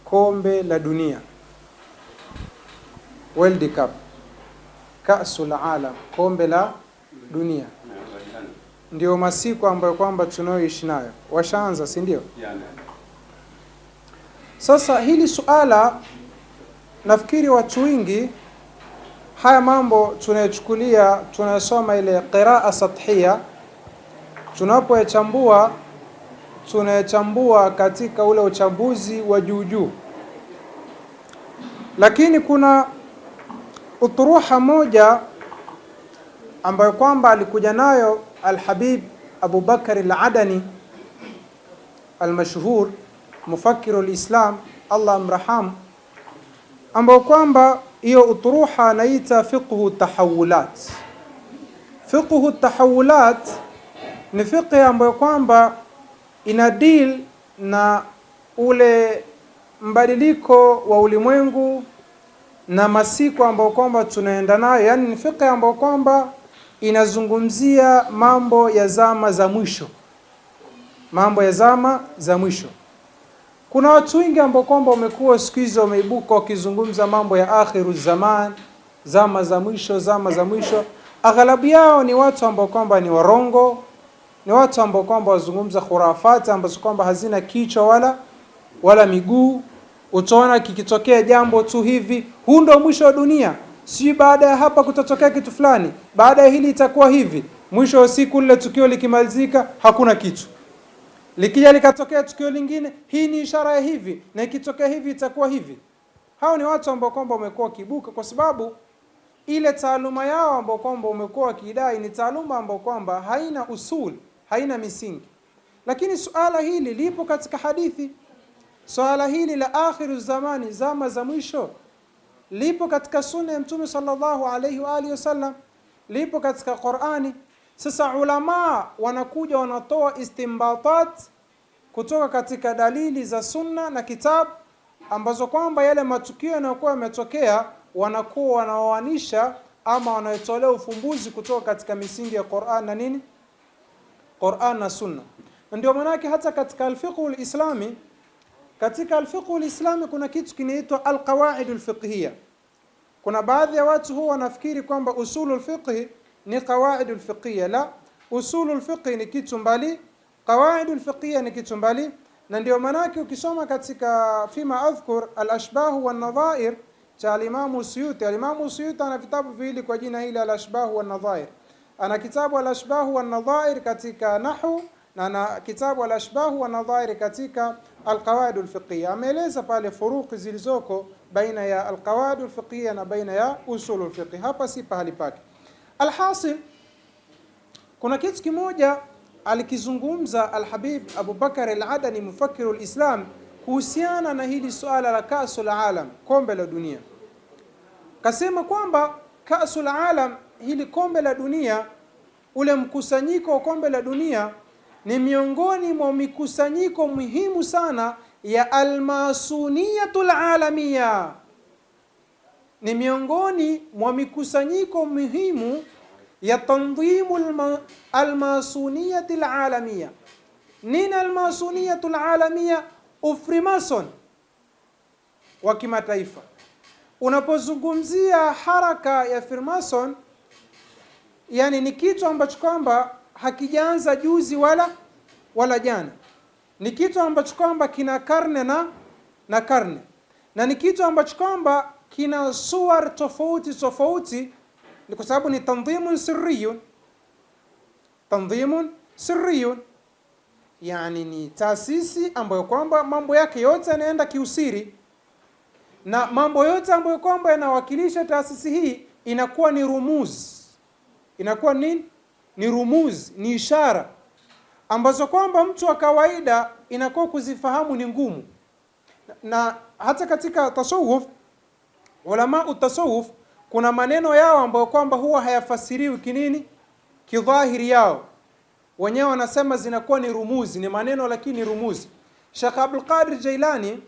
kombe la dunia, World Cup, Kaasul Alam, kombe la dunia, ndio masiku ambayo kwamba tunayoishi nayo. Washaanza, si ndio? Sasa hili suala, nafikiri watu wengi haya mambo tunayochukulia, tunasoma ile qiraa sathia, tunapoyachambua tunayachambua katika ule uchambuzi wa juu. Lakini kuna uturuha moja ambayo kwamba alikuja nayo Al-Habib Abu Bakr Al-Adani al-mashhur mufakiru al-Islam, Allah amrahamu, ambayo kwamba hiyo uturuha anaita fiqhu tahawulat. Fiqhu tahawulat ni fiqh ambayo kwamba ina deal na ule mbadiliko wa ulimwengu na masiku ambayo kwamba tunaenda nayo. Yani ni fiqh ambayo kwamba inazungumzia mambo ya zama za mwisho, mambo ya zama za mwisho. Kuna watu wengi ambao kwamba wamekuwa siku hizo wameibuka wakizungumza mambo ya akhiru zaman, zama za mwisho, zama za mwisho. Aghalabu yao ni watu ambao kwamba ni warongo, ni watu ambao kwamba wazungumza khurafati ambazo kwamba hazina kichwa wala miguu. Utaona kikitokea jambo tu hivi, huu ndio mwisho wa dunia, si baada ya hapa kutatokea kitu fulani, baada ya hili itakuwa hivi. Mwisho wa siku lile tukio likimalizika hakuna kitu, likija likatokea tukio lingine, hii ni ishara ya hivi, na ikitokea hivi itakuwa hivi. Hao ni watu ambao kwamba wamekuwa kibuka, kwa sababu ile taaluma yao ambao kwamba umekuwa kidai ni taaluma ambao kwamba haina usul, haina misingi. Lakini suala hili lipo katika hadithi, suala hili la akhiru zamani, zama za mwisho, lipo katika sunna ya Mtume sallallahu alayhi wa alihi wasallam, lipo katika Qur'ani. Sasa ulama wanakuja wanatoa istimbatat kutoka katika dalili za sunna na kitabu, ambazo kwamba yale matukio yanayokuwa yametokea wanakuwa wanaoanisha ama wanayotolea ufumbuzi kutoka katika misingi ya Qur'an na nini? Qur'an na sunna. Ndio maana hata katika al-fiqh al-islami, katika al-fiqh al-islami kuna kitu kinaitwa al-qawaid al-fiqhiyya. Kuna baadhi ya watu huwa wanafikiri kwamba usulul fiqh ni qawaidul fiqhiyya. La, usulul fiqh ni kitu mbali, qawaidul fiqhiyya ni kitu mbali. Na ndio maana ukisoma katika fima adhkur al-ashbah wan-nadhair cha al-Imam Suyuti, al-Imam Suyuti ana vitabu viwili kwa jina hili al-ashbah wan-nadhair. Ana kitabu al-ashbah wan-nadhair katika nahwu, na ana kitabu al-ashbah wan-nadhair katika al-qawaid al-fiqhiyya. Ameeleza pale furuqi zilizoko baina ya al-qawaid al-fiqhiyya na baina ya usul al-fiqh. Hapa si pahali pake. Alhasil, kuna kitu kimoja alikizungumza Al-Habib Abu Bakr Al-Adani mufakiru al-Islam kuhusiana na hili suala la Kaasul Alam, kombe la dunia. Kasema kwamba Kaasul Alam, hili kombe la dunia, ule mkusanyiko wa kombe la dunia ni miongoni mwa mikusanyiko muhimu sana ya al-masuniyatul alamiyya. Ni miongoni mwa mikusanyiko muhimu ya tanzimu al-masuniyatil alamiyya. Nini al-masuniyatul alamiyya? Ufrimason wa kimataifa. Unapozungumzia haraka ya Freemason, yani ni kitu ambacho kwamba hakijaanza juzi wala jana. Ni kitu ambacho kwamba kina karne na karne. Na ni kitu ambacho kwamba kina suwar tofauti, ni kwa sababu ni tanzimun sirriyun. Yani ni taasisi ambayo kwamba mambo yake yote yanaenda kiusiri, na mambo yote ambayo kwamba yanawakilisha taasisi hii inakuwa ni rumuz. Inakuwa nini? Ni rumuz, ni ishara ambazo kwamba mtu wa kawaida inakuwa kuzifahamu ni ngumu. Na hata katika tasawuf, ulama utasawuf, kuna maneno yao ambayo kwamba huwa hayafasiriwi kinini, kidhahiri yao. Wenyewe wanasema zinakuwa ni rumuzi, ni maneno lakini rumuzi. Sheikh Abdul Qadir Jailani,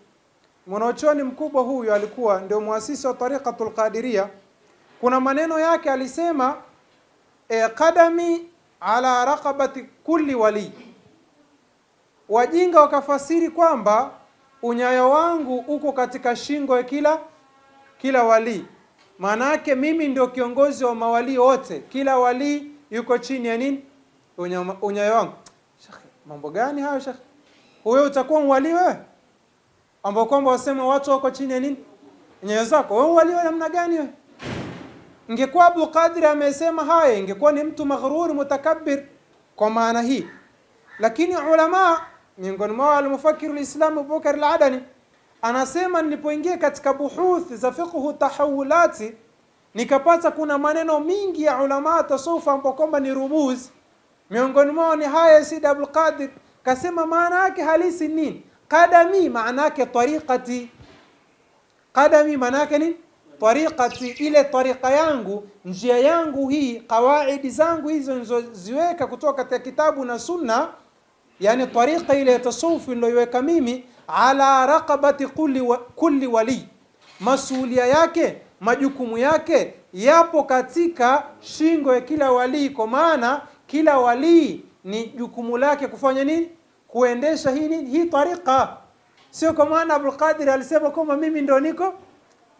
mwanachuoni mkubwa huyu, alikuwa ndio muasisi wa tariqatul Qadiriyya. Kuna maneno yake alisema, qadami ala raqabati kulli wali. Wajinga wakafasiri kwamba unyayo wangu uko katika shingo ya kila wali. Maana yake mimi ndio kiongozi wa mawali wote, kila wali yuko chini ya nini? Unyayo wangu. Shekhi, mambo gani hayo shekhi? Wewe utakuwa mwali wewe? Ambao kwamba wasema watu wako chini ya nini? Nyayo zako. Wewe wali wa namna gani wewe? Ingekuwa Abdul Qadir amesema haya, ingekuwa ni mtu maghrur mutakabbir kwa maana hii. Lakini ulama miongoni mwa al-mufakkir al-islam Abu Bakr al-Adani anasema, nilipoingia katika buhuth za fiqh tahawulati nikapata kuna maneno mingi ya ulama tasawuf ambao kwamba ni rumuz, miongoni mwao ni haya. Sayyid Abdul Qadir kasema maana yake halisi nini? Qadami maana yake tariqati. Qadami maana yake ni tariqati, ile tariqa yangu, njia yangu hii, kawaidi zangu hizo nilizoziweka kutoka katika kitabu na sunna, yani tariqa ile ya tasawuf niliyoiweka mimi, ala raqabati kulli wali, masulia yake, majukumu yake yapo katika shingo ya kila wali. Kwa maana kila wali ni jukumu lake kufanya nini? Kuendesha hii tariqa. Sio kwa maana Abdul Qadir alisema kwamba mimi ndio niko.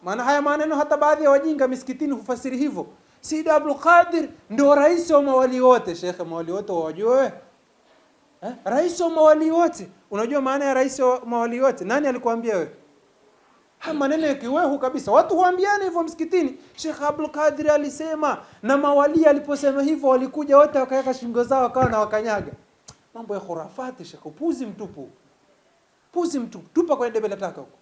Maana haya maneno hata baadhi ya wajinga misikitini hufasiri hivyo. Sayyid Abdul Qadir ndio rais wa mawali wote. Shekhe, mawali wote wajue wewe? Rais wa mawali wote. Unajua maana ya rais wa mawali wote? Nani alikuambia wewe? Haya maneno ya kiwehu kabisa. Watu huambiana hivyo msikitini. Sheikh Abdul Qadir alisema, na mawali aliposema hivyo walikuja wote wakaweka shingo zao wakawa na wakanyaga. Mambo ya khurafati Sheikh, upuzi mtupu. Puzi mtupu. Tupa kwenye debe la taka huko.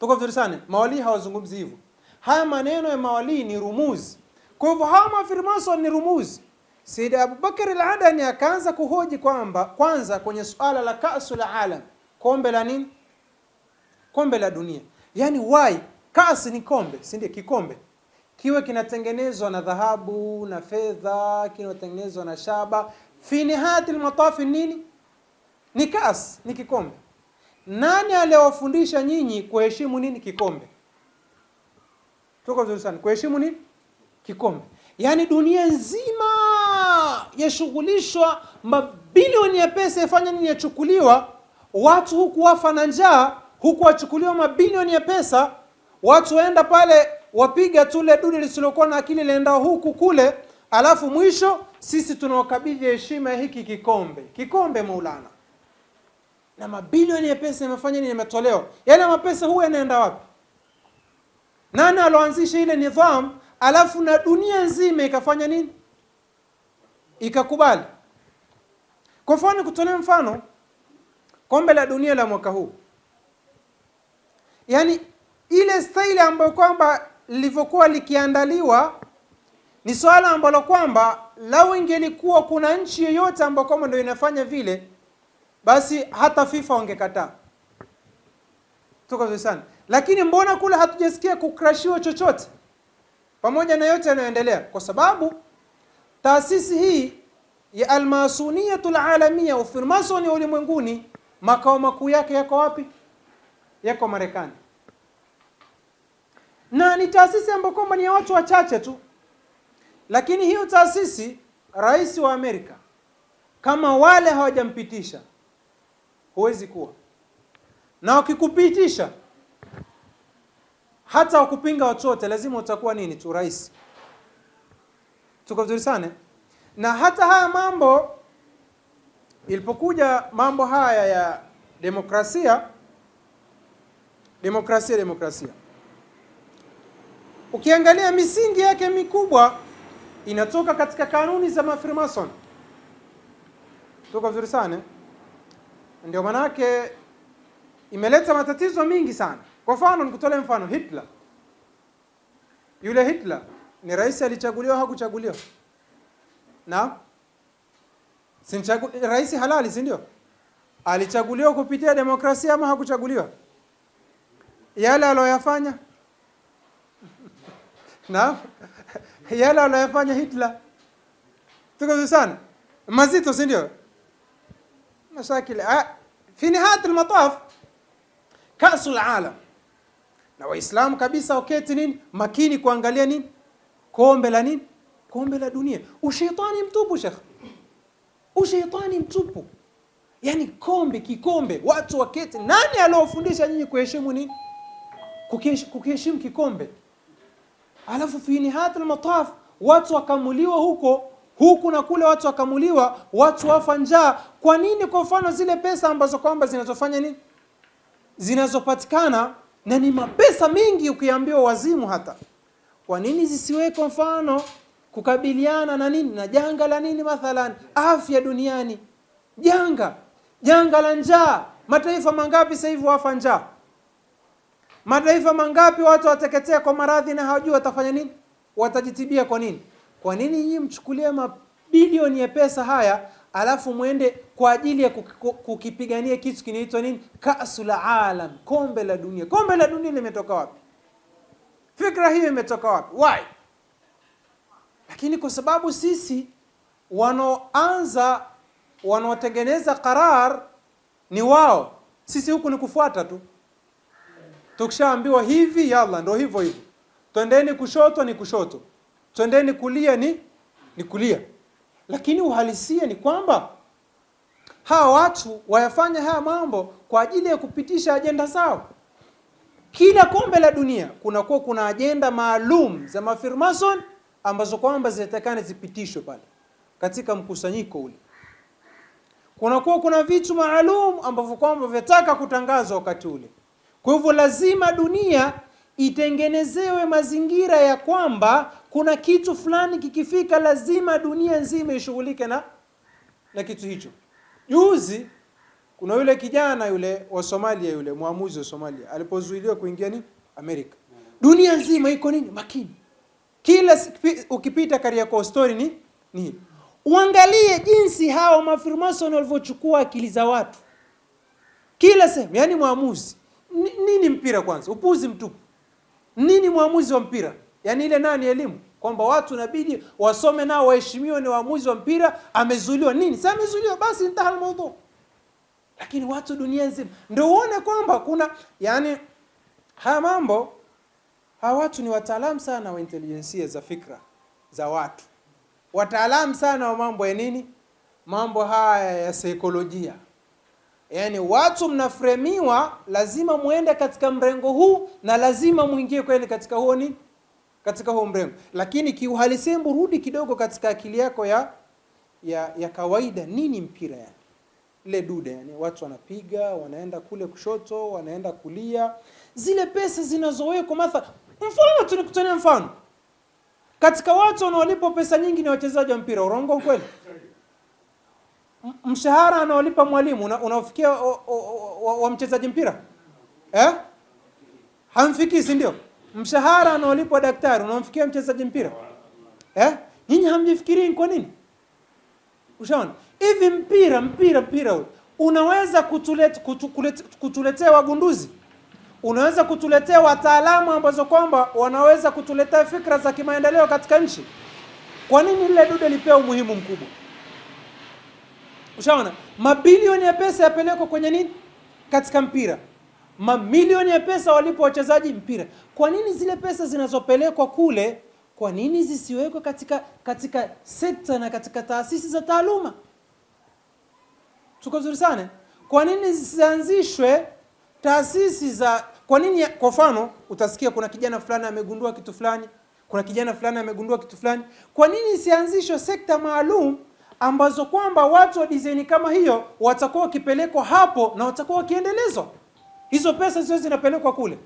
Tuko vizuri sana. Mawali hawazungumzi hivyo. Haya maneno ya mawali ni rumuz. Kwa hivyo hawa mafirmaso ni rumuz. Sayyid Abu Bakr al-Adani akaanza kuhoji kwamba kwanza kwenye suala la kasul alam, kombe la nini? Kombe la dunia. Yani why? Kasi ni kombe, si ndio? Kikombe kiwe kinatengenezwa na dhahabu na fedha, kinatengenezwa na shaba, fi nihayati al-matafi nini? Ni kas, ni kikombe. Nani aliyowafundisha nyinyi kuheshimu nini? Kikombe. Tuko vizuri sana. Kuheshimu nini? Kikombe. Yani dunia nzima yashughulishwa, mabilioni ya pesa yafanya nini? Yachukuliwa, watu huku wafa na njaa, huku wachukuliwa mabilioni ya pesa, watu waenda pale wapiga tule dude lisilokuwa na akili laenda huku kule, alafu mwisho sisi tunawakabidhi heshima ya hiki kikombe. Kikombe Maulana. Na mabilioni ya pesa yamefanya nini? Yametolewa. Yale mapesa huwa yanaenda wapi? Nani aloanzisha ile nidhamu? Alafu na dunia nzima ikafanya nini? Ikakubali. Kwa mfano, kutolea mfano kombe la dunia la mwaka huu, yani ile style ambayo kwamba lilivyokuwa likiandaliwa ni swala ambalo kwamba lau ingelikuwa kuna nchi yoyote ambayo kwamba ndio inafanya vile, basi hata FIFA wangekataa. Tuko vizuri sana. Lakini mbona kule hatujasikia kukrashiwa chochote? Pamoja na yote yanayoendelea, kwa sababu taasisi hii ya Al-Masuniyatul Alamia, ufirmasoni wa ulimwenguni, makao makuu yake yako wapi? Yako Marekani. Na ni taasisi ambayo kwamba ni ya watu wachache tu. Lakini hiyo taasisi, rais wa Amerika kama wale hawajampitisha, huwezi kuwa. Na wakikupitisha, hata wakupinga watu wote, lazima utakuwa nini tu? Rais. Tuko vizuri sana. Na hata haya mambo, ilipokuja mambo haya ya demokrasia, ukiangalia misingi yake mikubwa inatoka katika kanuni za Freemason. Tuko vizuri sana. Ndio manake imeleta matatizo mingi sana. Kwa mfano, nikutolee mfano Hitler. Yule Hitler ni rais alichaguliwa, hakuchaguliwa? Na rais halali, si ndio? Alichaguliwa kupitia demokrasia ama hakuchaguliwa? Yale aliyofanya na yale aliyofanya Hitler, tuko vizuri sana, mazito, si ndio? Mashakili fi nihayat al-mataf kasul alam. Na Waislamu kabisa waketi nini? Makini kuangalia nini? Kombe la nini? Kombe la dunia. Ushaitani mtupu Sheikh. Ushaitani mtupu. Yani kikombe, watu waketi. Nani aliofundisha nyinyi kuheshimu nini? Kukiheshimu kikombe. Alafu fi nihayatul mataf watu wakamuliwa huku na kule, watu wakamuliwa, watu wafa njaa. Kwa nini? Kwa mfano zile pesa ambazo kwamba zinazofanya nini, zinazopatikana na ni mapesa mengi, ukiambiwa wazimu hata, kwa nini zisiwe kwa mfano kukabiliana na nini, na janga la nini, mathalan afya duniani, janga la njaa. Mataifa mangapi sasa hivi wafa njaa? Mataifa mangapi watu wateketea kwa maradhi na hawajui watafanya nini, watajitibia kwa nini? Kwa nini nyinyi mchukulie mabilioni ya pesa haya alafu muende kwa ajili ya kukipigania kitu kinaitwa nini, Kaasul Alam, kombe la dunia? Kombe la dunia limetoka wapi? Fikra hiyo imetoka wapi? Why? Lakini kwa sababu sisi wanaotengeneza qarar ni wao, sisi huku ni kufuata tu. Tukishaambiwa hivi, yalla ndio hivyo hivyo. Twendeni kushoto ni kushoto, twendeni kulia ni kulia. Lakini uhalisia ni kwamba hawa watu wayafanya haya mambo kwa ajili ya kupitisha ajenda zao. Kila kombe la dunia kuna ajenda maalum za mafirmason ambazo kwamba zinatakana zipitishwe pale katika mkusanyiko ule. Kuna vitu maalum ambavyo kwamba vinataka kutangazwa wakati ule. Kwa hivyo lazima dunia itengenezewe mazingira ya kwamba kuna kitu fulani kikifika, lazima dunia nzima ishughulike na kitu hicho. Juzi kuna yule kijana yule wa Somalia, yule muamuzi wa Somalia alipozuiliwa kuingia ni Amerika, dunia nzima iko nini, makini. Kila ukipita Kariakoo story ni uangalie jinsi hao mafirmason walivyochukua akili za watu kila sehemu. Yani muamuzi nini, mpira kwanza, upuzi mtupu. Nini muamuzi wa mpira? Yani ile nani elimu kwamba watu inabidi wasome nao waheshimiwe, ni waamuzi wa mpira. Amezuiliwa nini? Sasa amezuiliwa basi, intaha almawdu. Lakini watu dunia nzima ndio uone kwamba kuna yani haya mambo. Hawa watu ni wataalamu sana wa intelijensia za fikra za watu, wataalamu sana wa mambo ya nini, mambo haya ya saikolojia. Yani watu mnafremiwa, lazima muende katika mrengo huu na lazima muingie kweli katika huo nini, katika huo mrengo. Lakini kiuhalisia, rudi kidogo katika akili yako ya kawaida. Nini mpira? Yani ile dude, yani watu wanapiga, wanaenda kule kushoto, wanaenda kulia. Zile pesa zinazowekwa, mfano tunikutania mfano, katika watu wanaolipa pesa nyingi ni wachezaji wa mpira. Urongo kweli? Mshahara anaolipa mwalimu unaofikia wa mchezaji mpira hamfikii, si ndio? Mshahara anaolipa daktari unaomfikia mchezaji mpira nyinyi hamjifikirii kwa nini? Ushaona hivi mpira unaweza kutuletea wagunduzi, unaweza kutuletea wataalamu ambazo kwamba wanaweza kutuletea fikra za kimaendeleo katika nchi. Kwa nini ile dude lipewa umuhimu mkubwa? Ushaona mabilioni ya pesa yapelekwa kwenye nini, katika mpira. Mamilioni ya pesa walipo wachezaji mpira. Kwa nini zile pesa zinazopelekwa kule, kwa nini zisiwekwe katika sekta na katika taasisi za taaluma? Tuko vizuri sana. Kwa nini zisianzishwe taasisi za, kwa nini? Kwa mfano utasikia kuna kijana fulani amegundua kitu fulani, kuna kijana fulani amegundua kitu fulani. Kwa nini isianzishwe sekta maalum ambazo kwamba watu wa design kama hiyo watakuwa wakipelekwa hapo na watakuwa wakiendelezwa? Hizo pesa sio zinapelekwa kule.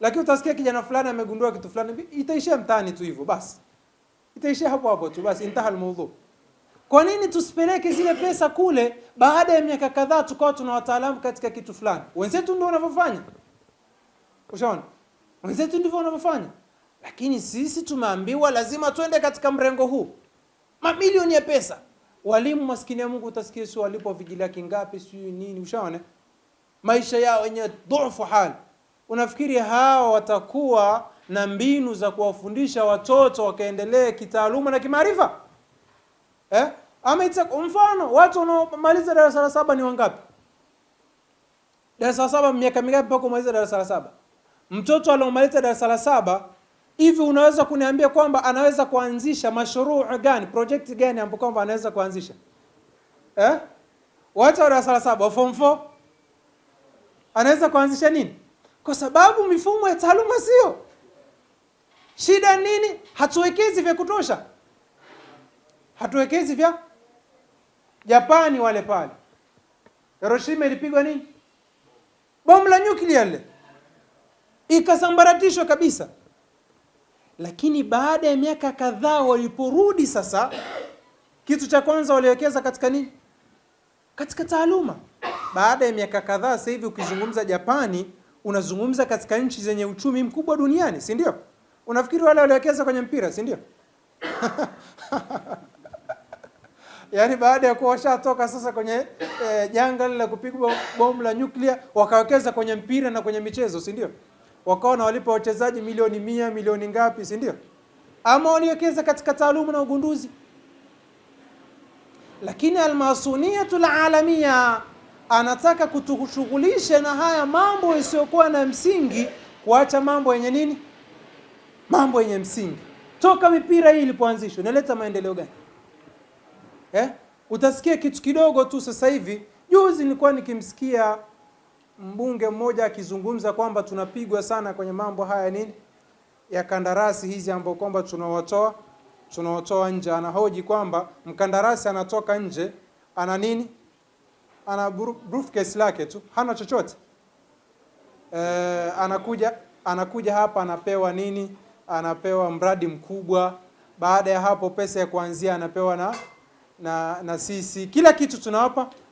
Lakini utasikia kijana fulani amegundua kitu fulani, itaishia mtaani tu hivyo basi. Itaishia hapo tu basi, intaha almawdu. Kwa nini tusipeleke zile pesa kule, baada ya miaka kadhaa tukao tuna wataalamu katika kitu fulani? Wenzetu ndio wanavyofanya. Ushaona? Wenzetu ndivyo wanavyofanya. Lakini sisi tumeambiwa lazima twende katika mrengo huu. Mamilioni ya pesa. Walimu maskini ya Mungu utasikia sio walipo vigilia kingapi sio nini, ushaona? Maisha yao yenye dhaifu hali. Unafikiri hao watakuwa na mbinu za kuwafundisha watoto wakaendelee kitaaluma na kimaarifa? Ama mfano watu wanaomaliza darasa la 7 ni wangapi? Darasa la 7 miaka mingapi mpaka kumaliza darasa la 7? Mtoto aliyomaliza darasa la 7 hivi unaweza kuniambia kwamba anaweza kuanzisha mashruu gani, project gani ambapo kwamba anaweza kuanzisha? wacha wa darasa la 7 form 4 anaweza kuanzisha nini? Kwa sababu mifumo ya taaluma sio. Shida nini? Hatuwekezi vya kutosha. Hatuwekezi vya Japani wale pale. Hiroshima ilipigwa nini? Bomu la nyuklia lile. Ikasambaratishwa kabisa. Lakini baada ya miaka kadhaa waliporudi sasa, kitu cha kwanza waliwekeza katika nini? Katika taaluma. Baada ya miaka kadhaa sasa hivi ukizungumza Japani, unazungumza katika nchi zenye uchumi mkubwa duniani, si ndio? Unafikiri wale waliwekeza kwenye mpira, si ndio? Yaani baada ya kuwa washatoka sasa kwenye janga la kupigwa bomu la nyuklia, wakawekeza kwenye mpira na kwenye michezo, si ndio? Wakaona walipa wachezaji milioni 100, milioni ngapi, si ndio? Ama waliwekeza katika taaluma na ugunduzi. Lakini Almasuniyatul Alamia anataka kutushughulisha na haya mambo yasiyokuwa na msingi, kuacha mambo yenye nini? Mambo yenye msingi. Toka mipira hii ilipoanzishwa inaleta maendeleo gani? Utasikia kitu kidogo tu sasa hivi. Juzi nilikuwa nikimsikia mbunge mmoja akizungumza kwamba tunapigwa sana kwenye mambo haya nini? Ya kandarasi hizi ambao kwamba tunawatoa nje. Anahoji kwamba mkandarasi anatoka nje ana nini? Ana briefcase lake tu, hana chochote. Anakuja hapa anapewa nini? Anapewa mradi mkubwa. Baada ya hapo pesa ya kuanzia anapewa na sisi. Kila kitu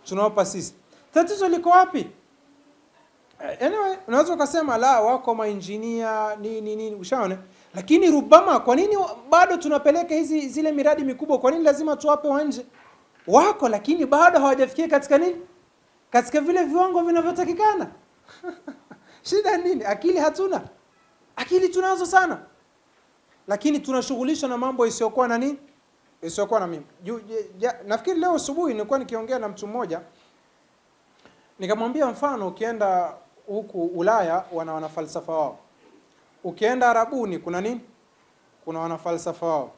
tunawapa sisi. Tatizo liko wapi? Anyway, unaweza ukasema la wako mainjinia nini ushaona? Lakini rubama kwa nini bado tunapeleka zile miradi mikubwa? Kwa nini lazima tuwape wanje? Wako lakini bado hawajafikia katika nini? Katika vile viwango vinavyotakikana. Shida nini? Akili hatuna. Akili tunazo sana. Lakini tunashughulishwa na mambo isiyokuwa na nini? Isiyokuwa na mimi. Nafikiri leo asubuhi nilikuwa nikiongea na mtu mmoja. Nikamwambia mfano ukienda huku Ulaya wana falsafa wao. Ukienda Arabuni kuna nini? Kuna wana falsafa wao.